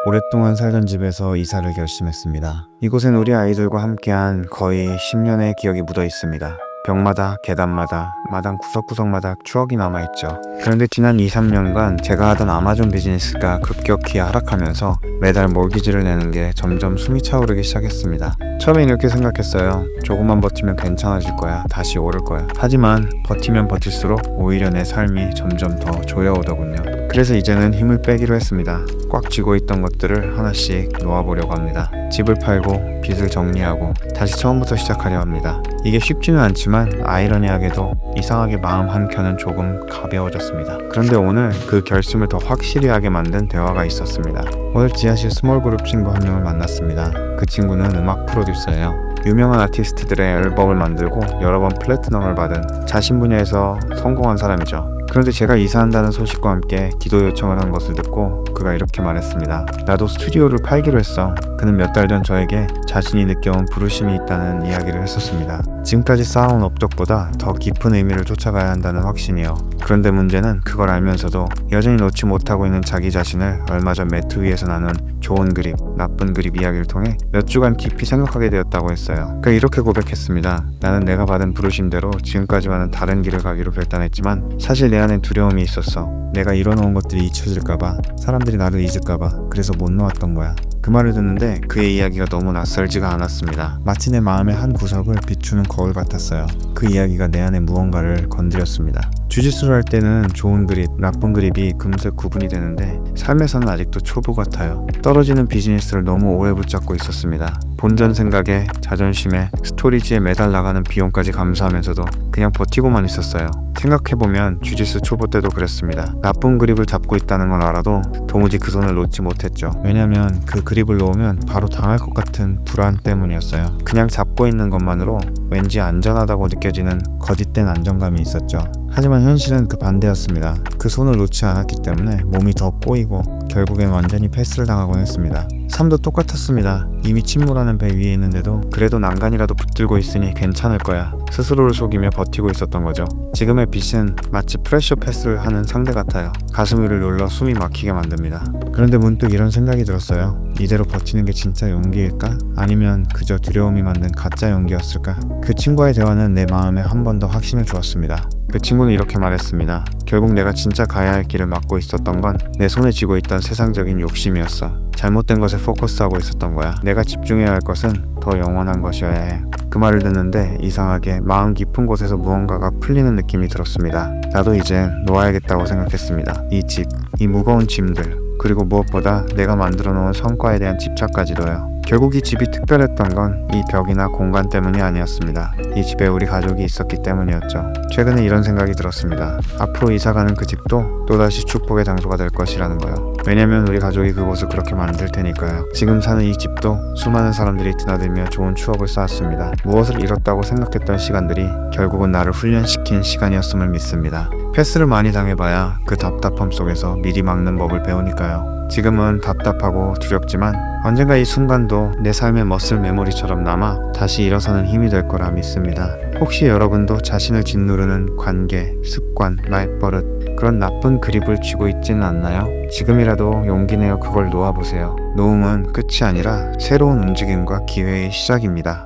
오랫동안 살던 집에서 이사를 결심했습니다. 이곳엔 우리 아이들과 함께한 거의 10년의 기억이 묻어 있습니다. 벽마다, 계단마다, 마당 구석구석마다 추억이 남아있죠. 그런데 지난 2, 3년간 제가 하던 아마존 비즈니스가 급격히 하락하면서 매달 몰기지를 내는 게 점점 숨이 차오르기 시작했습니다. 처음엔 이렇게 생각했어요. 조금만 버티면 괜찮아질 거야. 다시 오를 거야. 하지만 버티면 버틸수록 오히려 내 삶이 점점 더 조여오더군요. 그래서 이제는 힘을 빼기로 했습니다. 꽉 쥐고 있던 것들을 하나씩 놓아보려고 합니다. 집을 팔고 빚을 정리하고 다시 처음부터 시작하려 합니다. 이게 쉽지는 않지만 아이러니하게도 이상하게 마음 한켠은 조금 가벼워졌습니다. 그런데 오늘 그 결심을 더 확실히 하게 만든 대화가 있었습니다. 오늘 지하실 스몰그룹 친구 한 명을 만났습니다. 그 친구는 음악 프로듀서예요. 유명한 아티스트들의 앨범을 만들고 여러 번 플래티넘을 받은 자신 분야에서 성공한 사람이죠. 그런데 제가 이사한다는 소식과 함께 기도 요청을 한 것을 듣고 그가 이렇게 말했습니다. 나도 스튜디오를 팔기로 했어. 그는 몇 달 전 저에게 자신이 느껴온 부르심이 있다는 이야기를 했었습니다. 지금까지 쌓아온 업적보다 더 깊은 의미를 쫓아가야 한다는 확신이요. 그런데 문제는 그걸 알면서도 여전히 놓지 못하고 있는 자기 자신을 얼마 전 매트 위에서 나눈 좋은 그립, 나쁜 그립 이야기를 통해 몇 주간 깊이 생각하게 되었다고 했어요. 그러니까 이렇게 고백했습니다. 나는 내가 받은 부르심대로 지금까지와는 다른 길을 가기로 결단했지만 사실 내 안엔 두려움이 있었어. 내가 이뤄놓은 것들이 잊혀질까봐, 사람들이 나를 잊을까봐, 그래서 못 놓았던 거야. 그 말을 듣는데 그의 이야기가 너무 낯설지가 않았습니다. 마치 내 마음의 한 구석을 비추는 거울 같았어요. 그 이야기가 내 안에 무언가를 건드렸습니다. 주짓수를 할 때는 좋은 그립, 나쁜 그립이 금세 구분이 되는데 삶에서는 아직도 초보 같아요. 떨어지는 비즈니스를 너무 오래 붙잡고 있었습니다. 본전 생각에, 자존심에, 스토리지에 매달 나가는 비용까지 감수하면서도 그냥 버티고만 있었어요. 생각해보면 주짓수 초보 때도 그랬습니다. 나쁜 그립을 잡고 있다는 걸 알아도 도무지 그 손을 놓지 못했죠. 왜냐면 그 그립을 놓으면 바로 당할 것 같은 불안 때문이었어요. 그냥 잡고 있는 것만으로 왠지 안전하다고 느껴지는 거짓된 안정감이 있었죠. 하지만 현실은 그 반대였습니다. 그 손을 놓지 않았기 때문에 몸이 더 꼬이고 결국엔 완전히 패스를 당하곤 했습니다. 삶도 똑같았습니다. 이미 침몰하는 배 위에 있는데도 그래도 난간이라도 붙들고 있으니 괜찮을 거야. 스스로를 속이며 버티고 있었던 거죠. 지금의 빚은 마치 프레셔 패스를 하는 상대 같아요. 가슴 위를 눌러 숨이 막히게 만듭니다. 그런데 문득 이런 생각이 들었어요. 이대로 버티는 게 진짜 용기일까? 아니면 그저 두려움이 만든 가짜 용기였을까? 그 친구와의 대화는 내 마음에 한 번 더 확신을 주었습니다. 그 친구는 이렇게 말했습니다. 결국 내가 진짜 가야 할 길을 막고 있었던 건 내 손에 쥐고 있던 세상적인 욕심이었어. 잘못된 것에 포커스하고 있었던 거야. 내가 집중해야 할 것은 더 영원한 것이어야 해. 그 말을 듣는데 이상하게 마음 깊은 곳에서 무언가가 풀리는 느낌이 들었습니다. 나도 이제 놓아야겠다고 생각했습니다. 이 집, 이 무거운 짐들, 그리고 무엇보다 내가 만들어 놓은 성과에 대한 집착까지도요. 결국 이 집이 특별했던 건 이 벽이나 공간 때문이 아니었습니다. 이 집에 우리 가족이 있었기 때문이었죠. 최근에 이런 생각이 들었습니다. 앞으로 이사가는 그 집도 또다시 축복의 장소가 될 것이라는 거요. 왜냐면 우리 가족이 그곳을 그렇게 만들 테니까요. 지금 사는 이 집도 수많은 사람들이 드나들며 좋은 추억을 쌓았습니다. 무엇을 잃었다고 생각했던 시간들이 결국은 나를 훈련시킨 시간이었음을 믿습니다. 패스를 많이 당해봐야 그 답답함 속에서 미리 막는 법을 배우니까요. 지금은 답답하고 두렵지만 언젠가 이 순간도 내 삶의 머슬 메모리처럼 남아 다시 일어서는 힘이 될 거라 믿습니다. 혹시 여러분도 자신을 짓누르는 관계, 습관, 말버릇, 그런 나쁜 그립을 쥐고 있지는 않나요? 지금이라도 용기 내어 그걸 놓아보세요. 놓음은 끝이 아니라 새로운 움직임과 기회의 시작입니다.